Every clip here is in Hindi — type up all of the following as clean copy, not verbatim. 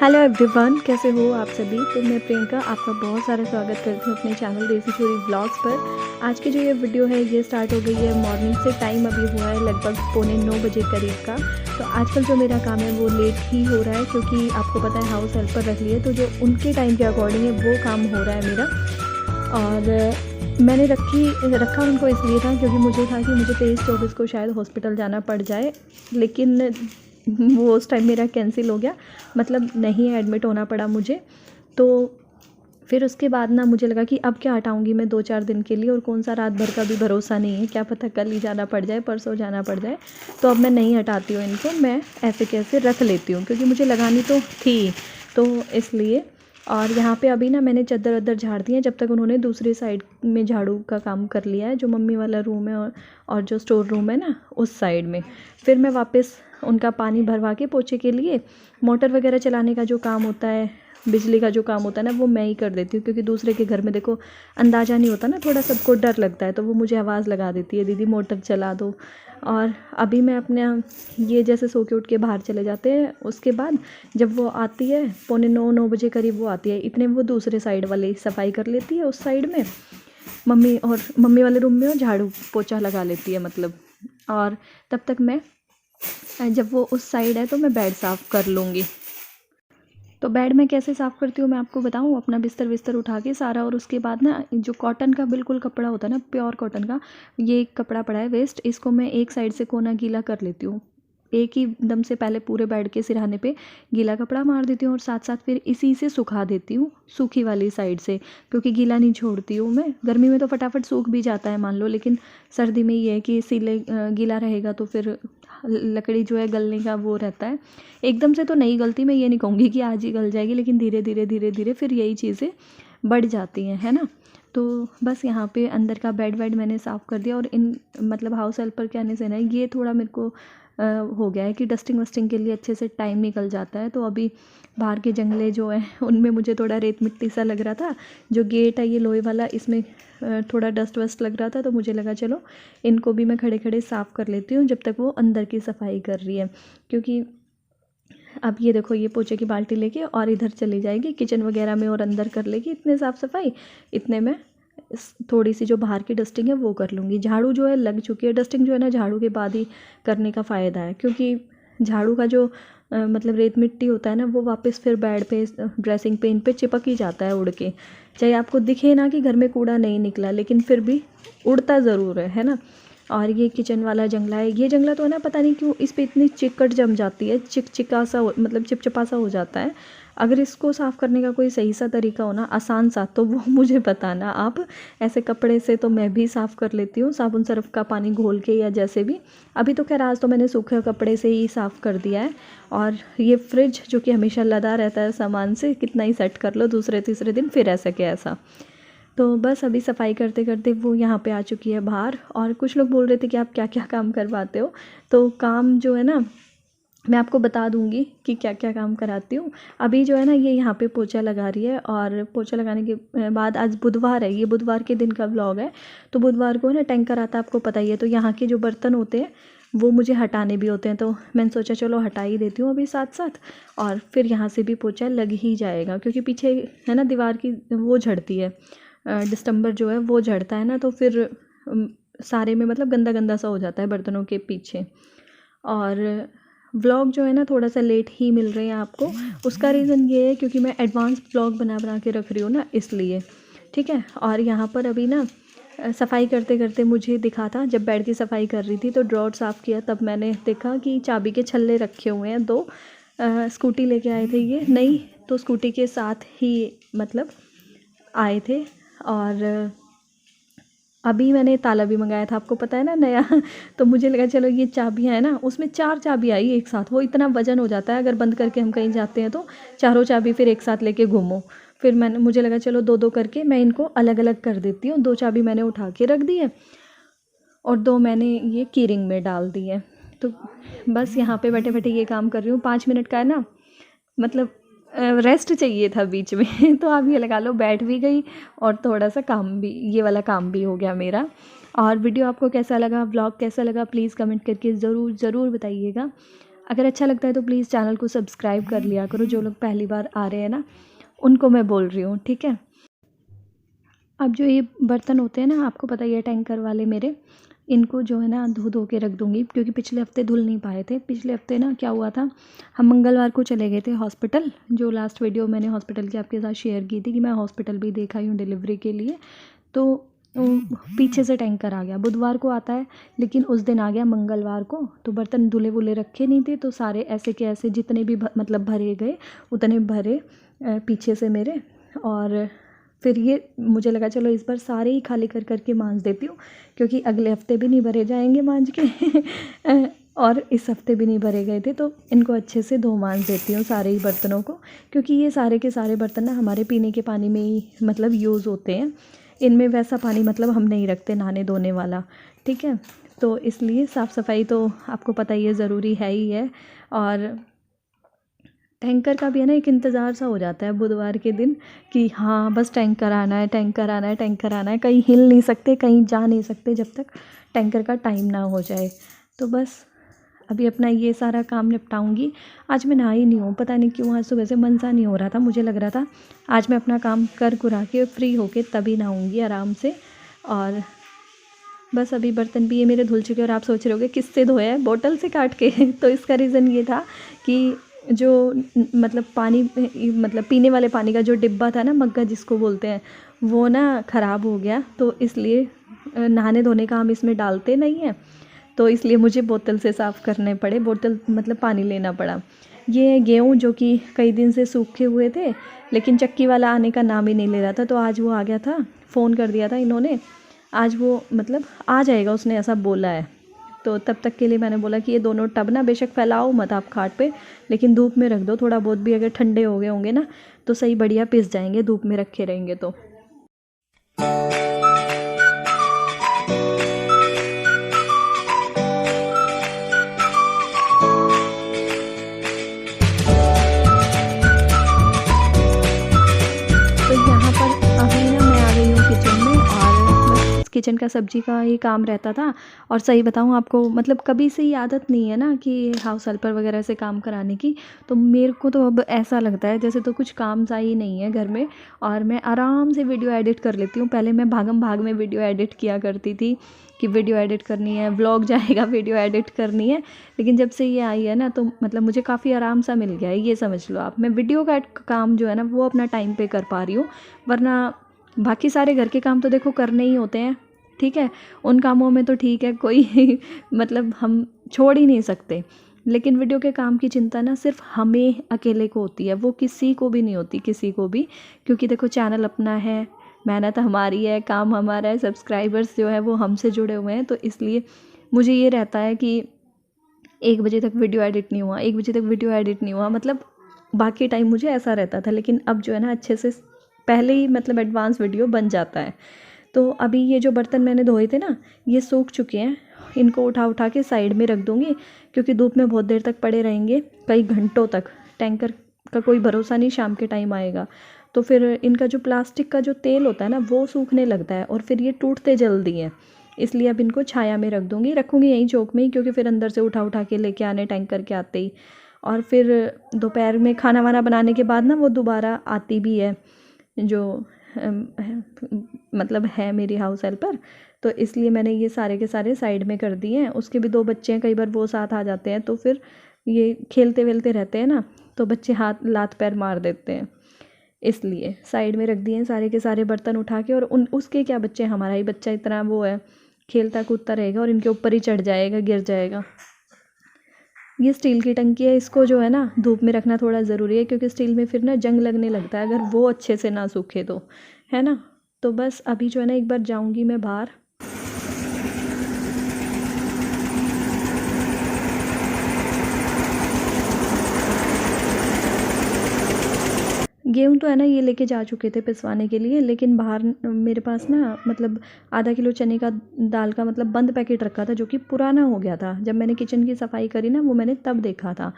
हेलो एवरीवन, कैसे हो आप सभी। तो मैं प्रियंका आपका बहुत सारा स्वागत करती हूँ अपने चैनल देसी छोरी व्लॉग्स पर। आज की जो ये वीडियो है ये स्टार्ट हो गई है मॉर्निंग से। टाइम अभी हुआ है लगभग 8:45 बजे करीब का। तो आजकल जो मेरा काम है वो लेट ही हो रहा है, क्योंकि आपको पता है हाउस हेल्पर रख लिए, तो जो उनके टाइम के अकॉर्डिंग है वो काम हो रहा है मेरा। और मैंने रखा उनको इसलिए था क्योंकि मुझे था कि मुझे 23-24 को शायद हॉस्पिटल जाना पड़ जाए, लेकिन वो उस टाइम मेरा कैंसिल हो गया, मतलब नहीं एडमिट होना पड़ा मुझे। तो फिर उसके बाद ना मुझे लगा कि अब क्या हटाऊंगी मैं 2-4 दिन के लिए, और कौन सा रात भर का भी भरोसा नहीं है, क्या पता कल ही जाना पड़ जाए, परसों जाना पड़ जाए। तो अब मैं नहीं हटाती हूँ इनको, मैं ऐसे कैसे रख लेती हूँ क्योंकि मुझे लगानी तो थी, तो इसलिए। और यहाँ पे अभी ना मैंने चद्दर वद्दर झाड़ दी है, जब तक उन्होंने दूसरी साइड में झाड़ू का काम कर लिया है, जो मम्मी वाला रूम है और जो स्टोर रूम है ना उस साइड में। फिर मैं वापस उनका पानी भरवा के पोछे के लिए मोटर वगैरह चलाने का जो काम होता है, बिजली का जो काम होता है ना, वो मैं ही कर देती हूँ, क्योंकि दूसरे के घर में देखो अंदाज़ा नहीं होता ना, थोड़ा सबको डर लगता है, तो वो मुझे आवाज़ लगा देती है, दीदी मोटर चला दो। और अभी मैं अपने ये जैसे सो के उठ के बाहर चले जाते हैं, उसके बाद जब वो आती है 8:45-9 बजे करीब वो आती है, इतने वो दूसरे साइड वाली सफाई कर लेती है उस साइड में, मम्मी वाले रूम में वो झाड़ू पोछा लगा लेती है मतलब। और तब तक मैं जब वो उस साइड है तो मैं बेड साफ़ कर लूँगी। तो बेड में कैसे साफ़ करती हूँ मैं आपको बताऊँ। अपना बिस्तर उठा के सारा, और उसके बाद ना जो कॉटन का बिल्कुल कपड़ा होता है ना, प्योर कॉटन का, ये एक कपड़ा पड़ा है वेस्ट, इसको मैं एक साइड से कोना गीला कर लेती हूँ। एक ही दम से पहले पूरे बेड के सिरहाने पे गीला कपड़ा मार देती हूँ, और साथ साथ फिर इसी से सुखा देती हूँ, सूखी वाली साइड से, क्योंकि गीला नहीं छोड़ती हूँ मैं। गर्मी में तो फटाफट सूख भी जाता है मान लो, लेकिन सर्दी में ये है कि गीला रहेगा तो फिर लकड़ी जो है गलने का वो रहता है। एकदम से तो नहीं गलती, मैं ये नहीं कहूँगी कि आज ही गल जाएगी, लेकिन धीरे धीरे फिर यही चीज़ें बढ़ जाती हैं, है ना। तो बस यहाँ पे अंदर का बेड वेड मैंने साफ़ कर दिया, और इन मतलब हाउस हेल्पर के आने से ना ये थोड़ा मेरे को हो गया है कि डस्टिंग वस्टिंग के लिए अच्छे से टाइम निकल जाता है। तो अभी बाहर के जंगले जो हैं उनमें मुझे थोड़ा रेत मिट्टी सा लग रहा था, जो गेट है ये लोहे वाला, इसमें थोड़ा डस्ट वस्ट लग रहा था, तो मुझे लगा चलो इनको भी मैं खड़े खड़े साफ़ कर लेती हूँ जब तक वो अंदर की सफाई कर रही है। क्योंकि अब ये देखो ये पोछे की बाल्टी लेके और इधर चली जाएगी किचन वगैरह में और अंदर कर लेगी इतने साफ़ सफाई, इतने में थोड़ी सी जो बाहर की डस्टिंग है वो कर लूँगी। झाड़ू जो है लग चुकी है, डस्टिंग जो है ना झाड़ू के बाद ही करने का फ़ायदा है, क्योंकि झाड़ू का जो मतलब रेत मिट्टी होता है ना, वो वापस फिर बेड पे ड्रेसिंग पे इन पे चिपक ही जाता है उड़ के। चाहे आपको दिखे ना कि घर में कूड़ा नहीं निकला, लेकिन फिर भी उड़ता ज़रूर है ना। और ये किचन वाला जंगला है, ये जंगला तो है ना, पता नहीं क्यों इस पे इतनी चिकट जम जाती है, चिकचिका सा मतलब चिपचिपा सा हो जाता है। अगर इसको साफ़ करने का कोई सही सा तरीका हो ना, आसान सा, तो वो मुझे बताना आप। ऐसे कपड़े से तो मैं भी साफ़ कर लेती हूँ, साबुन सर्फ का पानी घोल के या जैसे भी। अभी तो खैर आज तो मैंने सूखे कपड़े से ही साफ़ कर दिया है। और ये फ्रिज जो कि हमेशा लदा रहता है सामान से, कितना ही सेट कर लो दूसरे तीसरे दिन फिर ऐसा के ऐसा। तो बस अभी सफाई करते करते वो यहाँ पे आ चुकी है बाहर। और कुछ लोग बोल रहे थे कि आप क्या क्या काम करवाते हो, तो काम जो है ना मैं आपको बता दूंगी कि क्या क्या काम कराती हूँ। अभी जो है ना ये यहाँ पे पोछा लगा रही है, और पोछा लगाने के बाद आज बुधवार है, ये बुधवार के दिन का व्लॉग है। तो बुधवार को ना टैंकर आता है, आपको पता ही है, तो यहाँ के जो बर्तन होते हैं वो मुझे हटाने भी होते हैं, तो मैंने सोचा चलो हटा ही देती हूँ अभी साथ साथ, और फिर यहाँ से भी पोछा लग ही जाएगा, क्योंकि पीछे है ना दीवार की वो झड़ती है, डिस्टेंबर जो है वो झड़ता है ना, तो फिर सारे में मतलब गंदा गंदा सा हो जाता है बर्तनों के पीछे। और व्लॉग जो है ना थोड़ा सा लेट ही मिल रहे हैं आपको, उसका रीज़न ये है क्योंकि मैं एडवांस व्लॉग बना के रख रही हूँ ना, इसलिए। ठीक है। और यहाँ पर अभी ना सफाई करते करते मुझे दिखा था, जब बेड की सफाई कर रही थी तो ड्रॉर साफ़ किया, तब मैंने देखा कि चाबी के छल्ले रखे हुए हैं दो। स्कूटी लेके आए थे ये नहीं, तो स्कूटी के साथ ही मतलब आए थे। और अभी मैंने ताला भी मंगाया था, आपको पता है ना नया तो मुझे लगा चलो ये चाबियाँ है ना, उसमें 4 चाबी आई एक साथ, वो इतना वजन हो जाता है अगर बंद करके हम कहीं जाते हैं तो, चारों चाबी फिर एक साथ लेके घूमो। फिर मुझे लगा चलो 2-2 करके मैं इनको अलग अलग कर देती हूँ। 2 चाबी मैंने उठा के रख दी है, और 2 मैंने ये की रिंग में डाल दी है। तो बस यहाँ पे बैठे बैठे ये काम कर रही हूँ। 5 मिनट का है ना, मतलब रेस्ट चाहिए था बीच में तो आप ये लगा लो बैठ भी गई, और थोड़ा सा काम भी, ये वाला काम भी हो गया मेरा। और वीडियो आपको कैसा लगा, व्लॉग कैसा लगा, प्लीज़ कमेंट करके ज़रूर बताइएगा। अगर अच्छा लगता है तो प्लीज़ चैनल को सब्सक्राइब कर लिया करो, जो लोग पहली बार आ रहे हैं ना उनको मैं बोल रही हूँ, ठीक है। अब जो ये बर्तन होते हैं ना, आपको पता ही है टैंकर वाले मेरे, इनको जो है ना धो धो के रख दूँगी, क्योंकि पिछले हफ्ते धुल नहीं पाए थे। पिछले हफ्ते ना क्या हुआ था, हम मंगलवार को चले गए थे हॉस्पिटल, जो लास्ट वीडियो मैंने हॉस्पिटल की आपके साथ शेयर की थी कि मैं हॉस्पिटल भी देखा ही हूँ डिलीवरी के लिए। तो पीछे से टैंकर आ गया, बुधवार को आता है लेकिन उस दिन आ गया मंगलवार को। तो बर्तन धुले वुले रखे नहीं थे, तो सारे ऐसे के ऐसे जितने भी मतलब भरे गए उतने भरे पीछे से मेरे। और फिर ये मुझे लगा चलो इस बार सारे ही खाली कर करके मांज देती हूँ, क्योंकि अगले हफ्ते भी नहीं भरे जाएंगे मांज के और इस हफ्ते भी नहीं भरे गए थे, तो इनको अच्छे से धो मांज देती हूँ सारे ही बर्तनों को, क्योंकि ये सारे के सारे बर्तन ना हमारे पीने के पानी में ही मतलब यूज़ होते हैं। इनमें वैसा पानी मतलब हम नहीं रखते नहाने धोने वाला, ठीक है। तो इसलिए साफ़ सफाई तो आपको पता ही है ज़रूरी है ही है। और टैंकर का भी है ना एक इंतज़ार सा हो जाता है बुधवार के दिन कि हाँ बस टैंकर आना है, टैंकर आना है, टैंकर आना है। कहीं हिल नहीं सकते, कहीं जा नहीं सकते जब तक टैंकर का टाइम ना हो जाए। तो बस अभी अपना ये सारा काम निपटाऊंगी। आज मैं नहाई नहीं हूँ, पता नहीं क्यों, आज सुबह से मन सा नहीं हो रहा था। मुझे लग रहा था आज मैं अपना काम कर कुरा के फ्री होके तभी नहाऊंगी आराम से। और बस अभी बर्तन भी ये मेरे धुल चुके, और आप सोच रहे होगे किससे धोया है, बोतल से काट के तो इसका रीज़न ये था कि जो मतलब पानी मतलब पीने वाले पानी का जो डिब्बा था ना, मग्गा जिसको बोलते हैं, वो ना ख़राब हो गया। तो इसलिए नहाने धोने का हम इसमें डालते नहीं हैं, तो इसलिए मुझे बोतल से साफ़ करने पड़े, बोतल मतलब पानी लेना पड़ा। ये गेहूँ जो कि कई दिन से सूखे हुए थे, लेकिन चक्की वाला आने का नाम ही नहीं ले रहा था, तो आज वो आ गया था। फ़ोन कर दिया था इन्होंने, आज वो मतलब आ जाएगा, उसने ऐसा बोला है। तो तब तक के लिए मैंने बोला कि ये दोनों टब ना बेशक फैलाओ मत आप खाट पे, लेकिन धूप में रख दो थोड़ा बहुत भी, अगर ठंडे हो गए होंगे ना तो सही बढ़िया पिस जाएंगे, धूप में रखे रहेंगे तो। किचन का सब्ज़ी का ही काम रहता था। और सही बताऊँ आपको, मतलब कभी से ही आदत नहीं है ना कि हाउस हेल्पर वगैरह से काम कराने की, तो मेरे को तो अब ऐसा लगता है जैसे तो कुछ काम सा ही नहीं है घर में, और मैं आराम से वीडियो एडिट कर लेती हूँ। पहले मैं भागम भाग में वीडियो एडिट किया करती थी कि वीडियो एडिट करनी है, व्लॉग जाएगा, वीडियो एडिट करनी है। लेकिन जब से ये आई है ना, तो मतलब मुझे काफ़ी आराम सा मिल गया है, ये समझ लो आप। मैं वीडियो का काम जो है ना वो अपना टाइम पे कर पा रही हूँ, वरना बाकी सारे घर के काम तो देखो करने ही होते हैं, ठीक है। उन कामों में तो ठीक है, कोई मतलब हम छोड़ ही नहीं सकते। लेकिन वीडियो के काम की चिंता ना सिर्फ हमें अकेले को होती है, वो किसी को भी नहीं होती, किसी को भी। क्योंकि देखो चैनल अपना है, मेहनत हमारी है, काम हमारा है, सब्सक्राइबर्स जो है वो हमसे जुड़े हुए हैं। तो इसलिए मुझे ये रहता है कि 1 बजे तक वीडियो एडिट नहीं हुआ, 1 बजे तक वीडियो एडिट नहीं हुआ, मतलब बाकी टाइम मुझे ऐसा रहता था। लेकिन अब जो है ना अच्छे से पहले ही मतलब एडवांस वीडियो बन जाता है। तो अभी ये जो बर्तन मैंने धोए थे ना, ये सूख चुके हैं, इनको उठा उठा के साइड में रख दूँगी, क्योंकि धूप में बहुत देर तक पड़े रहेंगे, कई घंटों तक। टैंकर का कोई भरोसा नहीं, शाम के टाइम आएगा। तो फिर इनका जो प्लास्टिक का जो तेल होता है ना वो सूखने लगता है, और फिर ये टूटते जल्दी हैं। इसलिए अब इनको छाया में रख दूँगी, रखूँगी यहीं चौक में ही, क्योंकि फिर अंदर से उठा उठा के लेके आने टैंकर के आते ही। और फिर दोपहर में खाना वाना बनाने के बाद ना वो दोबारा आती भी है, जो मतलब है मेरी हाउस हेल्पर। तो इसलिए मैंने ये सारे के सारे साइड में कर दिए हैं। उसके भी 2 बच्चे हैं, कई बार वो साथ आ जाते हैं, तो फिर ये खेलते वेलते रहते हैं ना, तो बच्चे हाथ लात पैर मार देते हैं, इसलिए साइड में रख दिए हैं सारे के सारे बर्तन उठा के। और उसके क्या बच्चे, हमारा ही बच्चा इतना वो है, खेलता कूदता रहेगा और इनके ऊपर ही चढ़ जाएगा, गिर जाएगा। ये स्टील की टंकी है, इसको जो है ना धूप में रखना थोड़ा ज़रूरी है, क्योंकि स्टील में फिर ना जंग लगने लगता है अगर वो अच्छे से ना सूखे तो, है ना। तो बस अभी जो है ना एक बार जाऊंगी मैं बाहर। गेहूँ तो है ना ये लेके जा चुके थे पिसवाने के लिए, लेकिन बाहर मेरे पास ना मतलब आधा किलो चने का दाल का मतलब बंद पैकेट रखा था, जो कि पुराना हो गया था। जब मैंने किचन की सफाई करी ना, वो मैंने तब देखा था।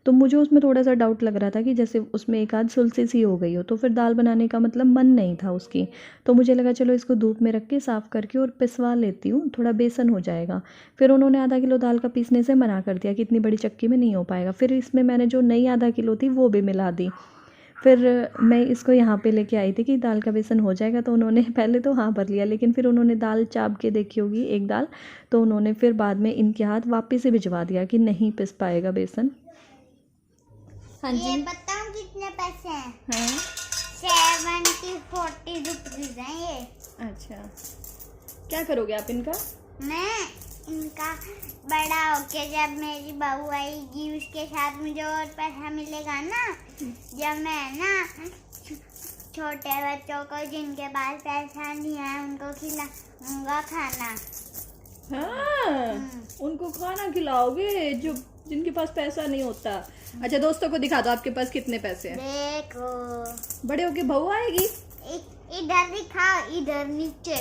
तो मुझे उसमें थोड़ा सा डाउट लग रहा था कि जैसे उसमें एक आध सुलसी सी हो गई हो, तो फिर दाल बनाने का मतलब मन नहीं था उसकी। तो मुझे लगा चलो इसको धूप में रख के साफ़ करके और पिसवा लेती हूँ, थोड़ा बेसन हो जाएगा। फिर उन्होंने आधा किलो दाल का पीसने से मना कर दिया कि इतनी बड़ी चक्की में नहीं हो पाएगा। फिर इसमें मैंने जो नई आधा किलो थी वो भी मिला दी। फिर मैं इसको यहाँ पे लेके आई थी कि दाल का बेसन हो जाएगा, तो उन्होंने पहले तो हाँ भर लिया, लेकिन फिर उन्होंने दाल चाप के देखी होगी एक दाल, तो उन्होंने फिर बाद में इनके हाथ वापस से भिजवा दिया कि नहीं पिस पाएगा बेसन। हाँ जी, ये बताऊं कितने पैसे हैं? हाँ 40 रुपीज हैं ये। अच्छा, क्या करोगे आप इनका? मैं इनका बड़ा होके जब मेरी बहू आएगी उसके साथ मुझे और पैसा मिलेगा ना, जब मैं ना छोटे बच्चों को जिनके पास पैसा नहीं है उनको खिलाऊंगा खाना। हाँ, उनको खाना खिलाओगे जो जिनके पास पैसा नहीं होता। अच्छा, दोस्तों को दिखा दो आपके पास कितने पैसे हैं। देखो बड़े होके बहू आएगी। इधर दिखाओ, इधर नीचे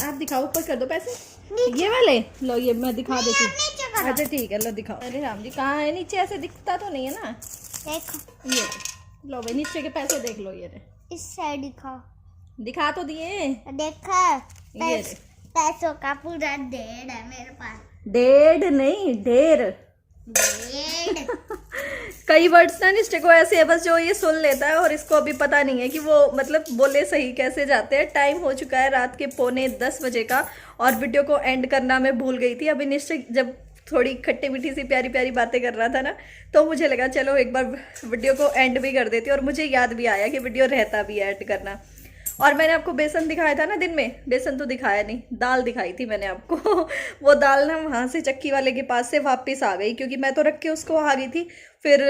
आप दिखाओ, ऊपर कर दो पैसे। ये वाले लो, ये मैं दिखा देती हूँ। नीचे करो। अच्छा ठीक है, लो दिखाओ। अरे राम जी, कहाँ है नीचे? ऐसे दिखता तो नहीं है ना। देखो ये लो भाई, नीचे के पैसे देख लो। ये इस साइड दिखाओ। दिखा तो दिए। देखा ये पैसों का पूरा ढेर है मेरे पास। डेढ़ नहीं, ढेर। ढेर कई वर्ड्स ना निश्चय को ऐसे है बस जो ये सुन लेता है, और इसको अभी पता नहीं है कि वो मतलब बोले सही कैसे जाते हैं। टाइम हो चुका है रात के 9:45 बजे का, और वीडियो को एंड करना मैं भूल गई थी। अभी निश्चय जब थोड़ी खट्टी मीठी सी प्यारी प्यारी बातें कर रहा था ना, तो मुझे लगा चलो एक बार वीडियो को एंड भी कर देती, और मुझे याद भी आया कि वीडियो रहता भी है एंड करना। और मैंने आपको बेसन दिखाया था ना दिन में, बेसन तो दिखाया नहीं, दाल दिखाई थी मैंने आपको। वो दाल ना वहाँ से चक्की वाले के पास से वापस आ गई, क्योंकि मैं तो रख के उसको आ गई थी। फिर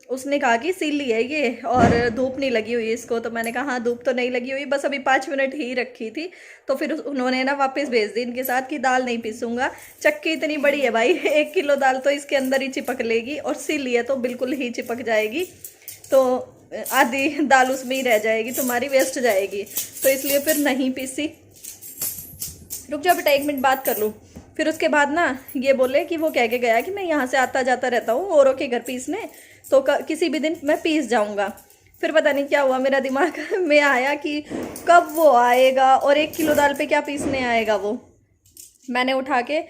उसने कहा कि सीली है ये और धूप नहीं लगी हुई इसको, तो मैंने कहा हाँ धूप तो नहीं लगी हुई, बस अभी 5 मिनट ही रखी थी। तो फिर उन्होंने ना वापस भेज दी इनके साथ कि दाल नहीं पीसूंगा। चक्की इतनी बड़ी है भाई, 1 किलो दाल तो इसके अंदर ही चिपक लेगी, और सीली है तो बिल्कुल ही चिपक जाएगी, तो आधी दाल उसमें ही रह जाएगी, तुम्हारी वेस्ट जाएगी। तो इसलिए फिर नहीं पीसी। रुक जाओ बेटा, 1 मिनट बात कर लूँ। फिर उसके बाद ना ये बोले कि वो कह के गया कि मैं यहाँ से आता जाता रहता हूँ औरों के घर पीसने, तो किसी भी दिन मैं पीस जाऊँगा। फिर पता नहीं क्या हुआ, मेरा दिमाग में आया कि कब वो आएगा और 1 किलो दाल पे क्या पीसने आएगा वो। मैंने उठा के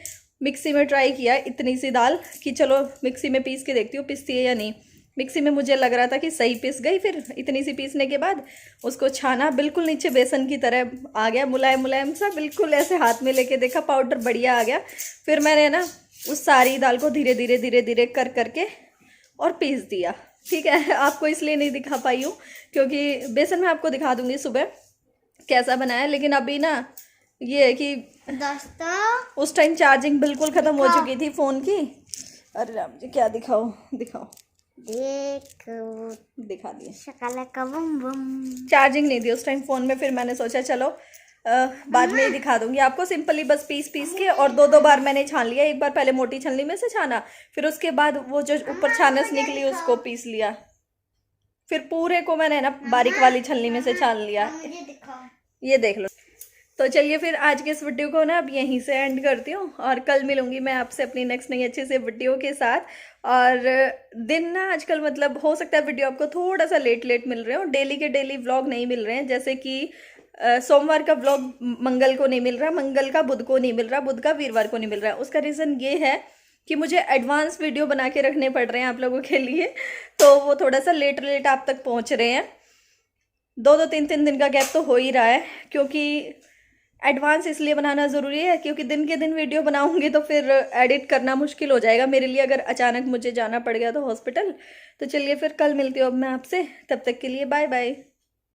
मिक्सी में ट्राई किया इतनी सी दाल कि चलो मिक्सी में पीस के देखती हूँ पिसती है या नहीं। मिक्सी में मुझे लग रहा था कि सही पिस गई। फिर इतनी सी पीसने के बाद उसको छाना, बिल्कुल नीचे बेसन की तरह आ गया, मुलायम मुलायम सा, बिल्कुल ऐसे हाथ में लेके देखा पाउडर बढ़िया आ गया। फिर मैंने ना उस सारी दाल को धीरे धीरे धीरे धीरे कर करके और पीस दिया। ठीक है, आपको इसलिए नहीं दिखा पाई हूँ क्योंकि बेसन मैं आपको दिखा दूँगी सुबह कैसा बनाया। लेकिन अभी ना ये है कि दोस्तों उस टाइम चार्जिंग बिल्कुल ख़त्म हो चुकी थी फ़ोन की। अरे राम जी, क्या दिखाओ, दिखाओ, देखो दिखा दिए। शकला का बम बम। चार्जिंग नहीं थी उस टाइम फ़ोन में, फिर मैंने सोचा चलो बाद में ही दिखा दूंगी आपको। सिंपली बस पीस पीस के, और 2-2 बार मैंने छान लिया। एक बार पहले मोटी छलनी में से छाना, फिर उसके बाद वो जो ऊपर छानस निकली उसको पीस लिया, फिर पूरे को मैंने ना बारीक वाली छलनी में से छान लिया। मुझे दिखाओ, ये देख लो। तो चलिए फिर आज के इस वीडियो को ना अब यहीं से एंड करती हूँ, और कल मिलूंगी मैं आपसे अपनी नेक्स्ट नई अच्छे से वीडियो के साथ। और दिन ना आजकल मतलब हो सकता है वीडियो आपको थोड़ा सा लेट लेट मिल रहे हो, डेली के डेली व्लॉग नहीं मिल रहे हैं। जैसे कि सोमवार का व्लॉग मंगल को नहीं मिल रहा, मंगल का बुध को नहीं मिल रहा, बुध का वीरवार को नहीं मिल रहा। उसका रीज़न ये है कि मुझे एडवांस वीडियो बना के रखने पड़ रहे हैं आप लोगों के लिए, तो वो थोड़ा सा लेट लेट आप तक पहुँच रहे हैं। 2-2 3-3 दिन का गैप तो हो ही रहा है, क्योंकि एडवांस इसलिए बनाना ज़रूरी है क्योंकि दिन के दिन वीडियो बनाऊंगी तो फिर एडिट करना मुश्किल हो जाएगा मेरे लिए, अगर अचानक मुझे जाना पड़ गया तो हॉस्पिटल। तो चलिए फिर कल मिलती हूँ अब मैं आपसे, तब तक के लिए बाय बाय।